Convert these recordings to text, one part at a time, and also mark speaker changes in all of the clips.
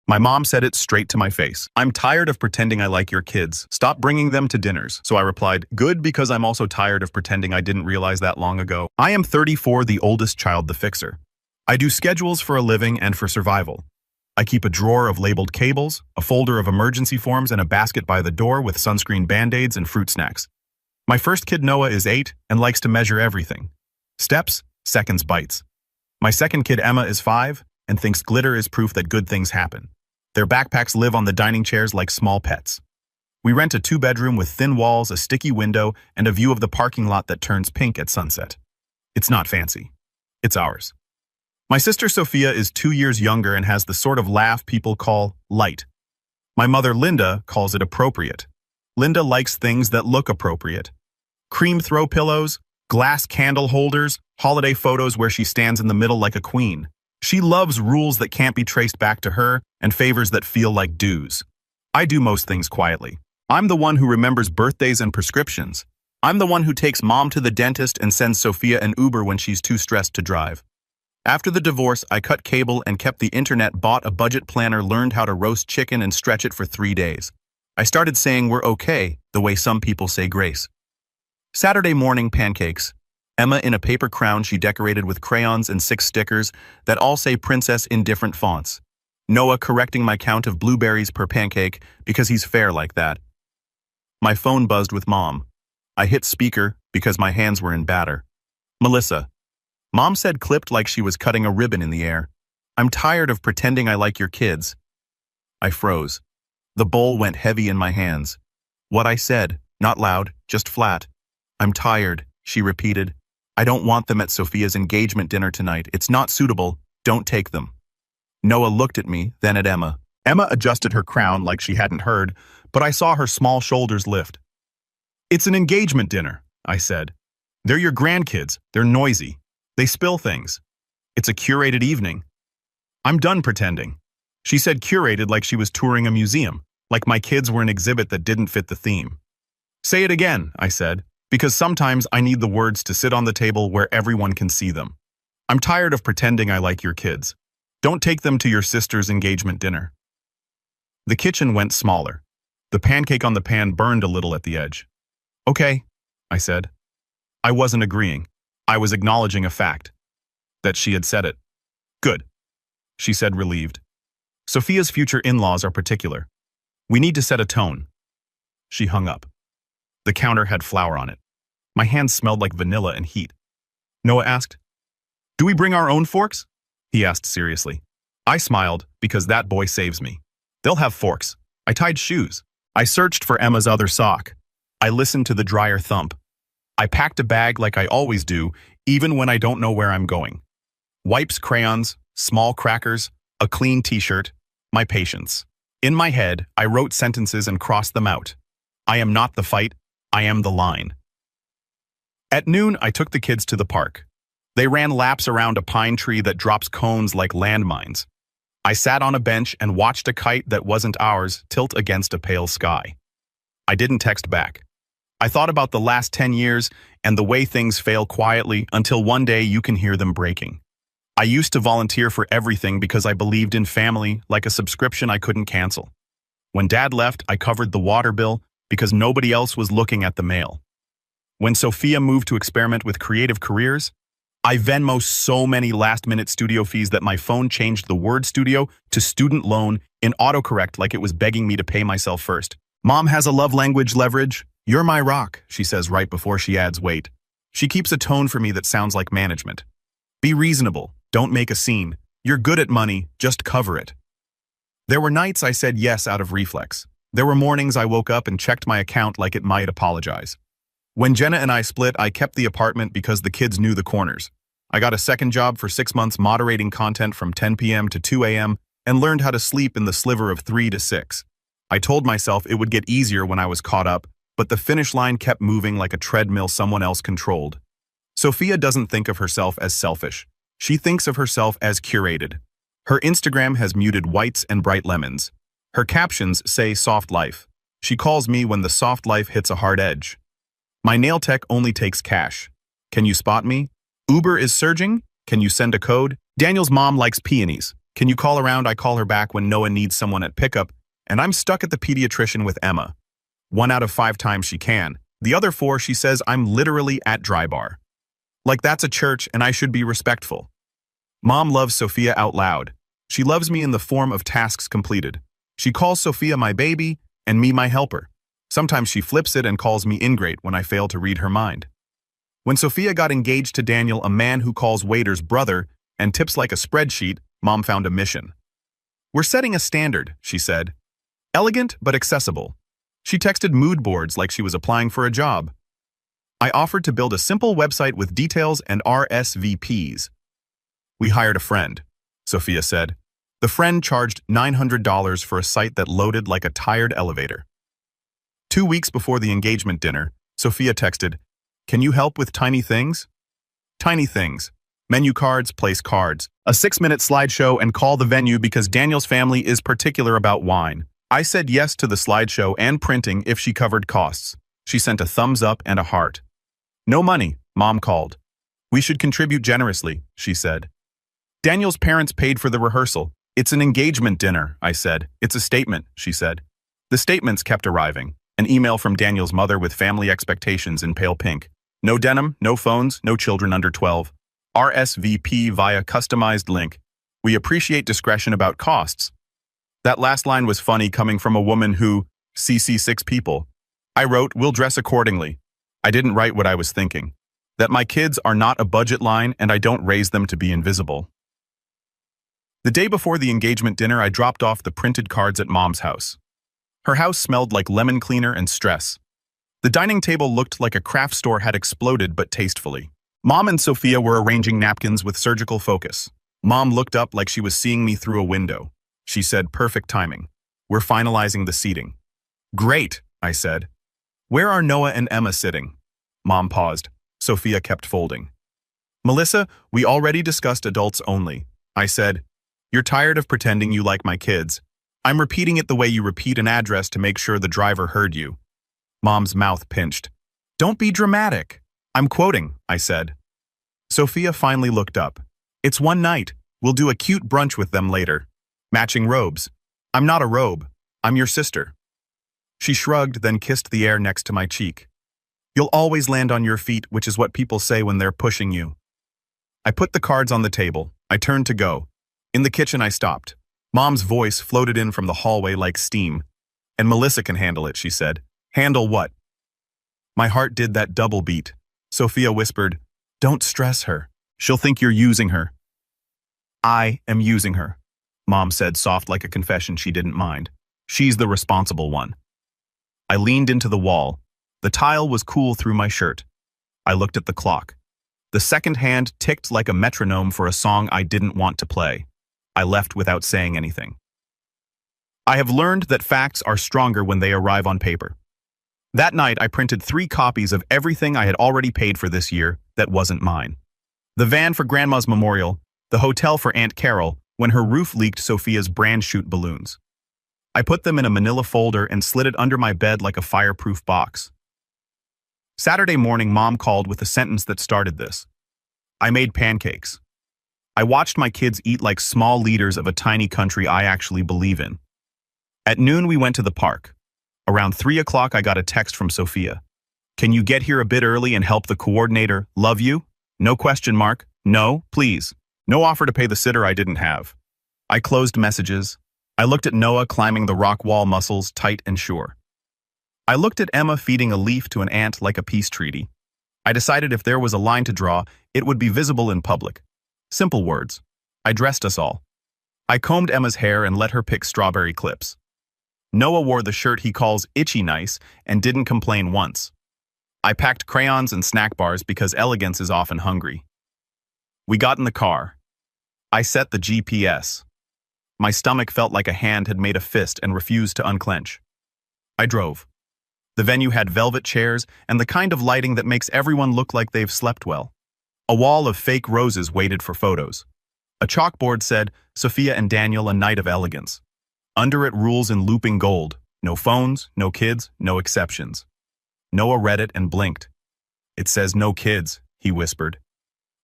Speaker 1: My mom said it straight to my face. I'm tired of pretending I like your kids. Stop bringing them to dinners. So I replied, good, because I'm also tired of pretending I didn't realize that long ago. I am 34, the oldest child, the fixer. I do schedules for a living and for survival. I keep a drawer of labeled cables, a folder of emergency forms, and a basket by the door with sunscreen band-aids and fruit snacks. My first kid, Noah, is 8 and likes to measure everything. Steps, seconds, bites. My second kid, Emma, is 5 and thinks glitter is proof that good things happen. Their backpacks live on the dining chairs like small pets. We rent a 2-bedroom with thin walls, a sticky window, and a view of the parking lot that turns pink at sunset. It's not fancy. It's ours. My sister Sophia is 2 years younger and has the sort of laugh people call light. My mother Linda calls it appropriate. Linda likes things that look appropriate. Cream throw pillows, glass candle holders, holiday photos where she stands in the middle like a queen. She loves rules that can't be traced back to her and favors that feel like dues. I do most things quietly. I'm the one who remembers birthdays and prescriptions. I'm the one who takes mom to the dentist and sends Sophia an Uber when she's too stressed to drive. After the divorce, I cut cable and kept the internet, bought a budget planner, learned how to roast chicken and stretch it for 3 days. I started saying we're okay, the way some people say grace. Saturday morning, pancakes. Emma in a paper crown she decorated with crayons and 6 stickers that all say princess in different fonts. Noah correcting my count of blueberries per pancake because he's fair like that. My phone buzzed with Mom. I hit speaker because my hands were in batter. Melissa. Mom said, clipped like she was cutting a ribbon in the air. I'm tired of pretending I like your kids. I froze. The bowl went heavy in my hands. What I said, not loud, just flat. I'm tired, she repeated. I don't want them at Sophia's engagement dinner tonight. It's not suitable. Don't take them. Noah looked at me, then at Emma. Emma adjusted her crown like she hadn't heard, but I saw her small shoulders lift. It's an engagement dinner, I said. They're your grandkids. They're noisy. They spill things. It's a curated evening. I'm done pretending. She said curated like she was touring a museum, like my kids were an exhibit that didn't fit the theme. Say it again, I said, because sometimes I need the words to sit on the table where everyone can see them. I'm tired of pretending I like your kids. Don't take them to your sister's engagement dinner. The kitchen went smaller. The pancake on the pan burned a little at the edge. Okay, I said. I wasn't agreeing. I was acknowledging a fact. That she had said it. Good, she said, relieved. Sophia's future in-laws are particular. We need to set a tone. She hung up. The counter had flour on it. My hands smelled like vanilla and heat. Noah asked, do we bring our own forks? He asked seriously. I smiled because that boy saves me. They'll have forks. I tied shoes. I searched for Emma's other sock. I listened to the dryer thump. I packed a bag like I always do, even when I don't know where I'm going. Wipes, crayons, small crackers, a clean t-shirt, my patience. In my head, I wrote sentences and crossed them out. I am not the fight, I am the line. At noon, I took the kids to the park. They ran laps around a pine tree that drops cones like landmines. I sat on a bench and watched a kite that wasn't ours tilt against a pale sky. I didn't text back. I thought about the last 10 years and the way things fail quietly until one day you can hear them breaking. I used to volunteer for everything because I believed in family, like a subscription I couldn't cancel. When Dad left, I covered the water bill because nobody else was looking at the mail. When Sophia moved to experiment with creative careers, I Venmo so many last-minute studio fees that my phone changed the word studio to student loan in autocorrect like it was begging me to pay myself first. Mom has a love language leverage. You're my rock, she says right before she adds wait. She keeps a tone for me that sounds like management. Be reasonable. Don't make a scene. You're good at money. Just cover it. There were nights I said yes out of reflex. There were mornings I woke up and checked my account like it might apologize. When Jenna and I split, I kept the apartment because the kids knew the corners. I got a second job for 6 months moderating content from 10 p.m. to 2 a.m. and learned how to sleep in the sliver of 3 to 6. I told myself it would get easier when I was caught up, but the finish line kept moving like a treadmill someone else controlled. Sophia doesn't think of herself as selfish. She thinks of herself as curated. Her Instagram has muted whites and bright lemons. Her captions say soft life. She calls me when the soft life hits a hard edge. My nail tech only takes cash. Can you spot me? Uber is surging? Can you send a code? Daniel's mom likes peonies. Can you call around? I call her back when Noah needs someone at pickup, and I'm stuck at the pediatrician with Emma. 1 out of 5 times she can. The other 4, she says I'm literally at dry bar. Like that's a church and I should be respectful. Mom loves Sophia out loud. She loves me in the form of tasks completed. She calls Sophia my baby and me my helper. Sometimes she flips it and calls me ingrate when I fail to read her mind. When Sophia got engaged to Daniel, a man who calls waiters brother and tips like a spreadsheet, Mom found a mission. We're setting a standard, she said. Elegant but accessible. She texted mood boards like she was applying for a job. I offered to build a simple website with details and RSVPs. We hired a friend, Sophia said. The friend charged $900 for a site that loaded like a tired elevator. 2 weeks before the engagement dinner, Sophia texted, "Can you help with tiny things?" Tiny things. Menu cards, place cards, a 6-minute slideshow, and call the venue because Daniel's family is particular about wine. I said yes to the slideshow and printing if she covered costs. She sent a thumbs up and a heart. No money, Mom called. We should contribute generously, she said. Daniel's parents paid for the rehearsal. It's an engagement dinner, I said. It's a statement, she said. The statements kept arriving. An email from Daniel's mother with family expectations in pale pink. No denim, no phones, no children under 12. RSVP via customized link. We appreciate discretion about costs. That last line was funny coming from a woman who, CC 6 people. I wrote, we'll dress accordingly. I didn't write what I was thinking. That my kids are not a budget line and I don't raise them to be invisible. The day before the engagement dinner, I dropped off the printed cards at Mom's house. Her house smelled like lemon cleaner and stress. The dining table looked like a craft store had exploded, but tastefully. Mom and Sophia were arranging napkins with surgical focus. Mom looked up like she was seeing me through a window. She said, perfect timing. We're finalizing the seating. Great, I said. Where are Noah and Emma sitting? Mom paused. Sophia kept folding. Melissa, we already discussed adults only. I said, you're tired of pretending you like my kids. I'm repeating it the way you repeat an address to make sure the driver heard you. Mom's mouth pinched. Don't be dramatic. I'm quoting, I said. Sophia finally looked up. It's one night. We'll do a cute brunch with them later. Matching robes. I'm not a robe. I'm your sister. She shrugged, then kissed the air next to my cheek. You'll always land on your feet, which is what people say when they're pushing you. I put the cards on the table. I turned to go. In the kitchen, I stopped. Mom's voice floated in from the hallway like steam. And Melissa can handle it, she said. Handle what? My heart did that double beat. Sophia whispered, don't stress her. She'll think you're using her. I am using her, Mom said, soft like a confession she didn't mind. She's the responsible one. I leaned into the wall. The tile was cool through my shirt. I looked at the clock. The second hand ticked like a metronome for a song I didn't want to play. I left without saying anything. I have learned that facts are stronger when they arrive on paper. That night, I printed 3 copies of everything I had already paid for this year that wasn't mine. The van for Grandma's memorial, the hotel for Aunt Carol, when her roof leaked Sophia's brand shoot balloons. I put them in a manila folder and slid it under my bed like a fireproof box. Saturday morning, Mom called with a sentence that started this. I made pancakes. I watched my kids eat like small leaders of a tiny country I actually believe in. At noon, we went to the park. Around 3 o'clock, I got a text from Sophia. Can you get here a bit early and help the coordinator? Love you? No question mark. No, please. No offer to pay the sitter I didn't have. I closed messages. I looked at Noah climbing the rock wall, muscles tight and sure. I looked at Emma feeding a leaf to an ant like a peace treaty. I decided if there was a line to draw, it would be visible in public. Simple words. I dressed us all. I combed Emma's hair and let her pick strawberry clips. Noah wore the shirt he calls itchy nice and didn't complain once. I packed crayons and snack bars because elegance is often hungry. We got in the car. I set the GPS. My stomach felt like a hand had made a fist and refused to unclench. I drove. The venue had velvet chairs and the kind of lighting that makes everyone look like they've slept well. A wall of fake roses waited for photos. A chalkboard said, Sophia and Daniel, a night of elegance. Under it, rules in looping gold. No phones, no kids, no exceptions. Noah read it and blinked. It says no kids, he whispered.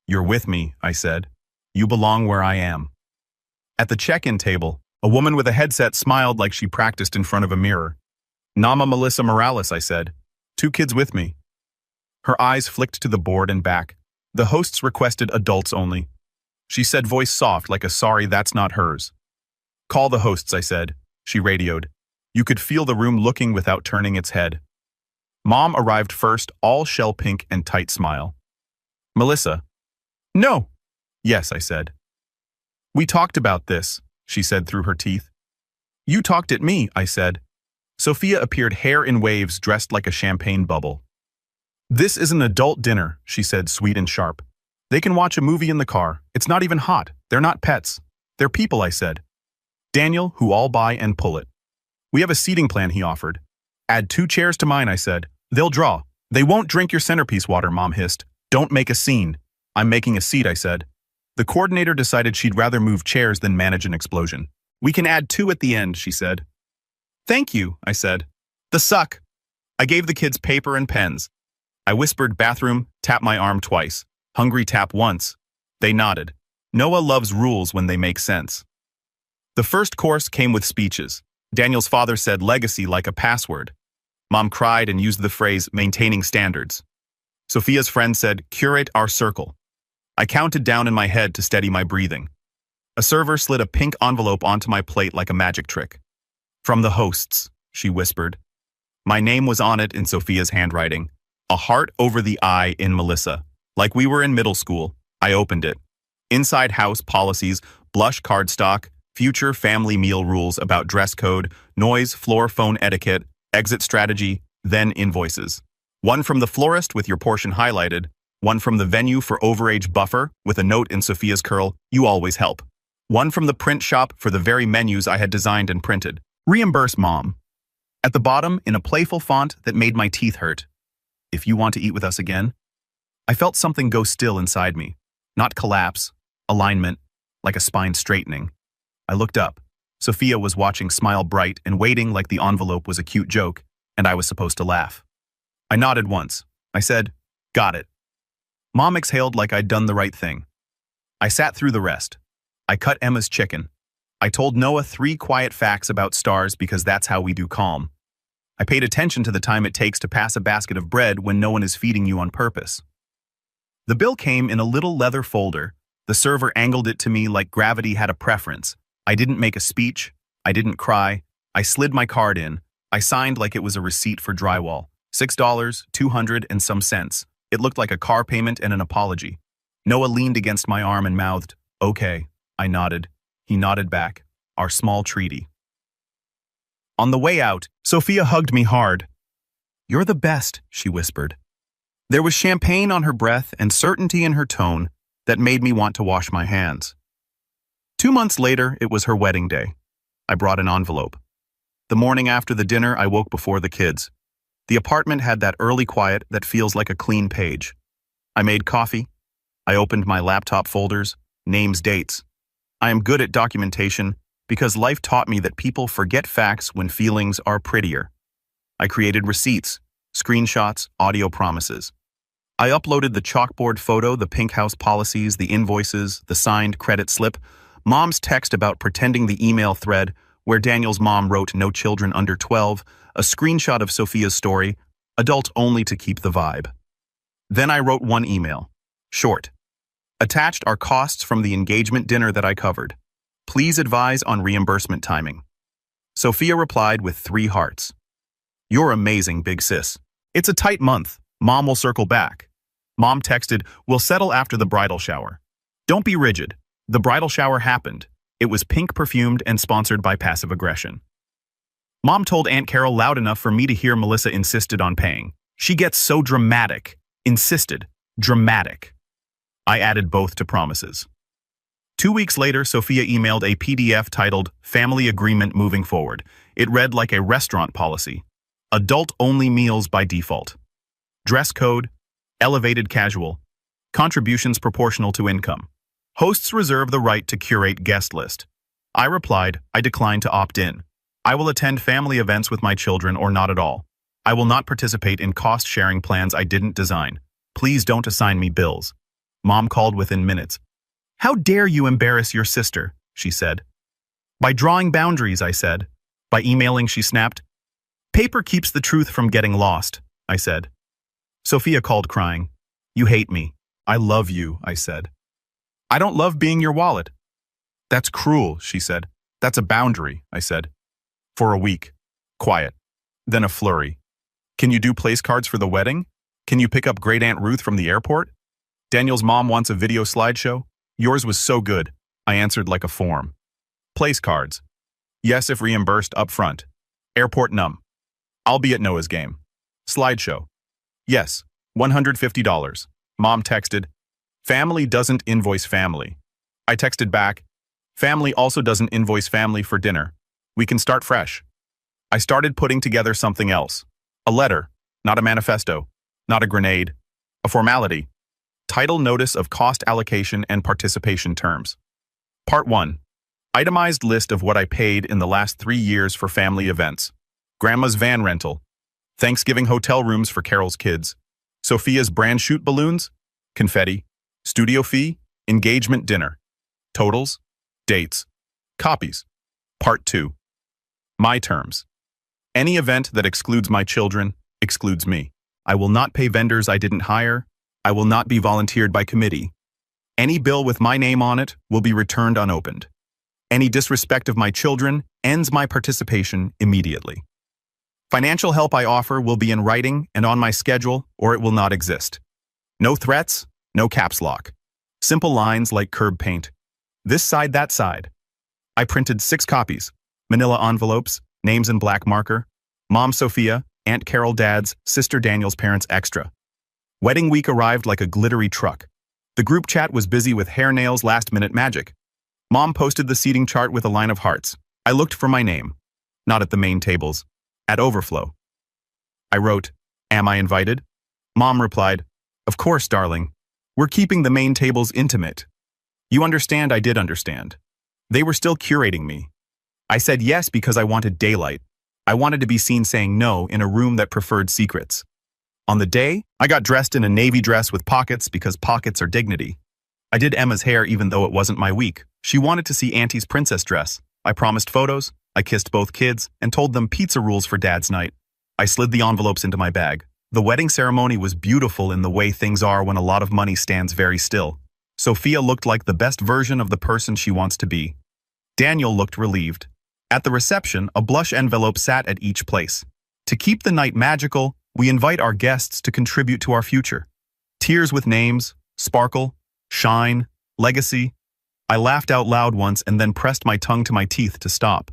Speaker 1: You're with me, I said. You belong where I am. At the check-in table, a woman with a headset smiled like she practiced in front of a mirror. "Nama Melissa Morales," I said. "2 kids with me." Her eyes flicked to the board and back. "The hosts requested adults only." She said, voice soft like a sorry that's not hers. "Call the hosts," I said. She radioed. You could feel the room looking without turning its head. Mom arrived first, all shell pink and tight smile. "Melissa." "No." "Yes," I said. "We talked about this," she said through her teeth. "You talked at me," I said. Sophia appeared, hair in waves, dressed like a champagne bubble. "This is an adult dinner," she said, sweet and sharp. "They can watch a movie in the car. It's not even hot. They're not pets. They're people," I said. "Daniel, who all buy and pull it." "We have a seating plan," he offered. "Add 2 chairs to mine," I said. "They'll draw." "They won't drink your centerpiece water," Mom hissed. "Don't make a scene." "I'm making a seat," I said. The coordinator decided she'd rather move chairs than manage an explosion. "We can add 2 at the end," she said. "Thank you," I said. "The suck." I gave the kids paper and pens. I whispered bathroom, tap my arm twice. Hungry, tap once. They nodded. Noah loves rules when they make sense. The first course came with speeches. Daniel's father said legacy like a password. Mom cried and used the phrase maintaining standards. Sophia's friend said curate our circle. I counted down in my head to steady my breathing. A server slid a pink envelope onto my plate like a magic trick. "From the hosts," she whispered. My name was on it in Sophia's handwriting. A heart over the I in Melissa. Like we were in middle school. I opened it. Inside house policies, blush cardstock, future family meal rules about dress code, noise, floor phone etiquette, exit strategy, then invoices. One from the florist with your portion highlighted, one from the venue for overage buffer with a note in Sophia's curl, "You always help." One from the print shop for the very menus I had designed and printed. "Reimburse Mom." At the bottom, in a playful font that made my teeth hurt, "If you want to eat with us again." I felt something go still inside me. Not collapse, alignment, like a spine straightening. I looked up. Sophia was watching, smile bright and waiting like the envelope was a cute joke, and I was supposed to laugh. I nodded once. I said, "Got it." Mom exhaled like I'd done the right thing. I sat through the rest. I cut Emma's chicken. I told Noah 3 quiet facts about stars because that's how we do calm. I paid attention to the time it takes to pass a basket of bread when no one is feeding you on purpose. The bill came in a little leather folder. The server angled it to me like gravity had a preference. I didn't make a speech. I didn't cry. I slid my card in. I signed like it was a receipt for drywall. $6, 200 and some cents. It looked like a car payment and an apology. Noah leaned against my arm and mouthed, "Okay." I nodded. He nodded back. Our small treaty. On the way out, Sophia hugged me hard. "You're the best," she whispered. There was champagne on her breath and certainty in her tone that made me want to wash my hands. 2 months later, it was her wedding day. I brought an envelope. The morning after the dinner, I woke before the kids. The apartment had that early quiet that feels like a clean page. I made coffee. I opened my laptop folders, names, dates. I am good at documentation because life taught me that people forget facts when feelings are prettier. I created receipts, screenshots, audio promises. I uploaded the chalkboard photo, the pink house policies, the invoices, the signed credit slip, Mom's text about pretending the email thread where Daniel's mom wrote no children under 12, a screenshot of Sophia's story, adult only to keep the vibe. Then I wrote one email, short. Attached are costs from the engagement dinner that I covered. Please advise on reimbursement timing. Sophia replied with 3 hearts. "You're amazing, big sis. It's a tight month. Mom will circle back." Mom texted, "We'll settle after the bridal shower." Don't be rigid. The bridal shower happened. It was pink perfumed and sponsored by Passive Aggression. Mom told Aunt Carol loud enough for me to hear. Melissa insisted on paying. She gets so dramatic. Insisted. Dramatic. I added both to promises. 2 weeks later, Sophia emailed a PDF titled Family Agreement Moving Forward. It read like a restaurant policy. Adult-only meals by default. Dress code, elevated casual. Contributions proportional to income. Hosts reserve the right to curate guest list. I replied, I decline to opt in. I will attend family events with my children or not at all. I will not participate in cost-sharing plans I didn't design. Please don't assign me bills. Mom called within minutes. "How dare you embarrass your sister," she said. By drawing boundaries, I said. By emailing, she snapped. Paper keeps the truth from getting lost, I said. Sophia called crying. You hate me. I love you, I said. I don't love being your wallet. That's cruel, she said. That's a boundary, I said. For a week. Quiet. Then a flurry. Can you do place cards for the wedding? Can you pick up Great Aunt Ruth from the airport? Daniel's mom wants a video slideshow. Yours was so good, I answered like a form. Place cards. Yes, if reimbursed up front. Airport num. I'll be at Noah's game. Slideshow. Yes, $150. Mom texted, family doesn't invoice family. I texted back, family also doesn't invoice family for dinner. We can start fresh. I started putting together something else. A letter, not a manifesto, not a grenade, a formality. Title notice of cost allocation and participation terms. Part 1. Itemized list of what I paid in the last 3 years for family events. Grandma's van rental. Thanksgiving hotel rooms for Carol's kids. Sophia's brand shoot balloons. Confetti. Studio fee. Engagement dinner. Totals. Dates. Copies. Part 2. My terms. Any event that excludes my children excludes me. I will not pay vendors I didn't hire. I will not be volunteered by committee. Any bill with my name on it will be returned unopened. Any disrespect of my children ends my participation immediately. Financial help I offer will be in writing and on my schedule, or it will not exist. No threats, no caps lock. Simple lines like curb paint. This side, that side. I printed 6 copies. Manila envelopes, names in black marker. Mom Sophia, Aunt Carol Dad's, Sister Daniel's parents extra. Wedding week arrived like a glittery truck. The group chat was busy with hair nails last-minute magic. Mom posted the seating chart with a line of hearts. I looked for my name. Not at the main tables. At overflow. I wrote, am I invited? Mom replied, of course, darling. We're keeping the main tables intimate. You understand, I did understand. They were still curating me. I said yes because I wanted daylight. I wanted to be seen saying no in a room that preferred secrets. On the day, I got dressed in a navy dress with pockets because pockets are dignity. I did Emma's hair even though it wasn't my week. She wanted to see Auntie's princess dress. I promised photos. I kissed both kids and told them pizza rules for Dad's night. I slid the envelopes into my bag. The wedding ceremony was beautiful in the way things are when a lot of money stands very still. Sophia looked like the best version of the person she wants to be. Daniel looked relieved. At the reception, a blush envelope sat at each place. To keep the night magical, we invite our guests to contribute to our future. Tears with names, sparkle, shine, legacy. I laughed out loud once and then pressed my tongue to my teeth to stop.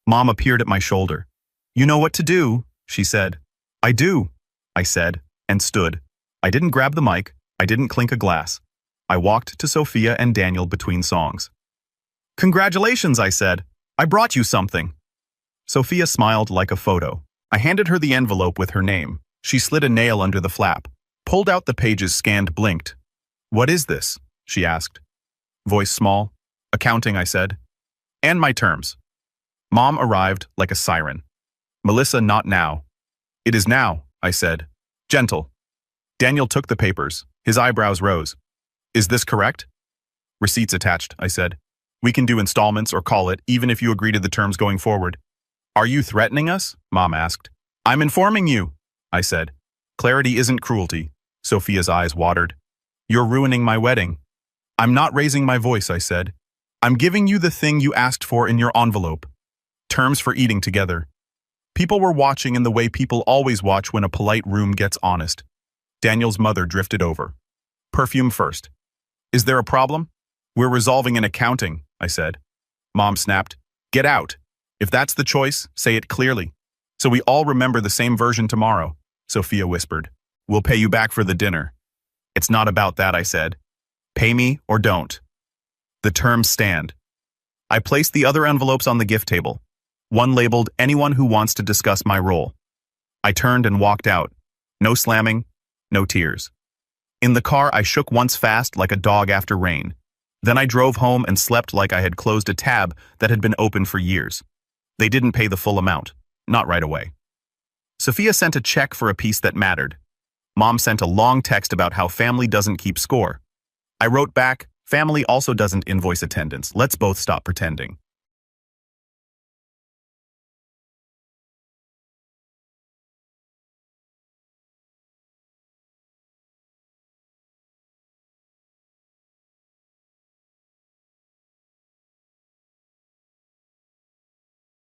Speaker 1: Mom appeared at my shoulder. You know what to do, she said. I do, I said, and stood. I didn't grab the mic. I didn't clink a glass. I walked to Sophia and Daniel between songs. Congratulations, I said. I brought you something. Sophia smiled like a photo. I handed her the envelope with her name. She slid a nail under the flap, pulled out the pages scanned, blinked. What is this? She asked. Voice small. Accounting, I said. And my terms. Mom arrived like a siren. Melissa, not now. It is now, I said. Gentle. Daniel took the papers. His eyebrows rose. Is this correct? Receipts attached, I said. We can do installments or call it, even if you agree to the terms going forward. Are you threatening us? Mom asked. I'm informing you, I said. Clarity isn't cruelty. Sophia's eyes watered. You're ruining my wedding. I'm not raising my voice, I said. I'm giving you the thing you asked for in your envelope. Terms for eating together. People were watching in the way people always watch when a polite room gets honest. Daniel's mother drifted over. Perfume first. Is there a problem? We're resolving an accounting, I said. Mom snapped. Get out. If that's the choice, say it clearly. So we all remember the same version tomorrow, Sophia whispered. We'll pay you back for the dinner. It's not about that, I said. Pay me or don't. The terms stand. I placed the other envelopes on the gift table. One labeled, anyone who wants to discuss my role. I turned and walked out. No slamming, no tears. In the car, I shook once fast like a dog after rain. Then I drove home and slept like I had closed a tab that had been open for years. They didn't pay the full amount, not right away. Sophia sent a check for a piece that mattered. Mom sent a long text about how family doesn't keep score. I wrote back, family also doesn't invoice attendance. Let's both stop pretending.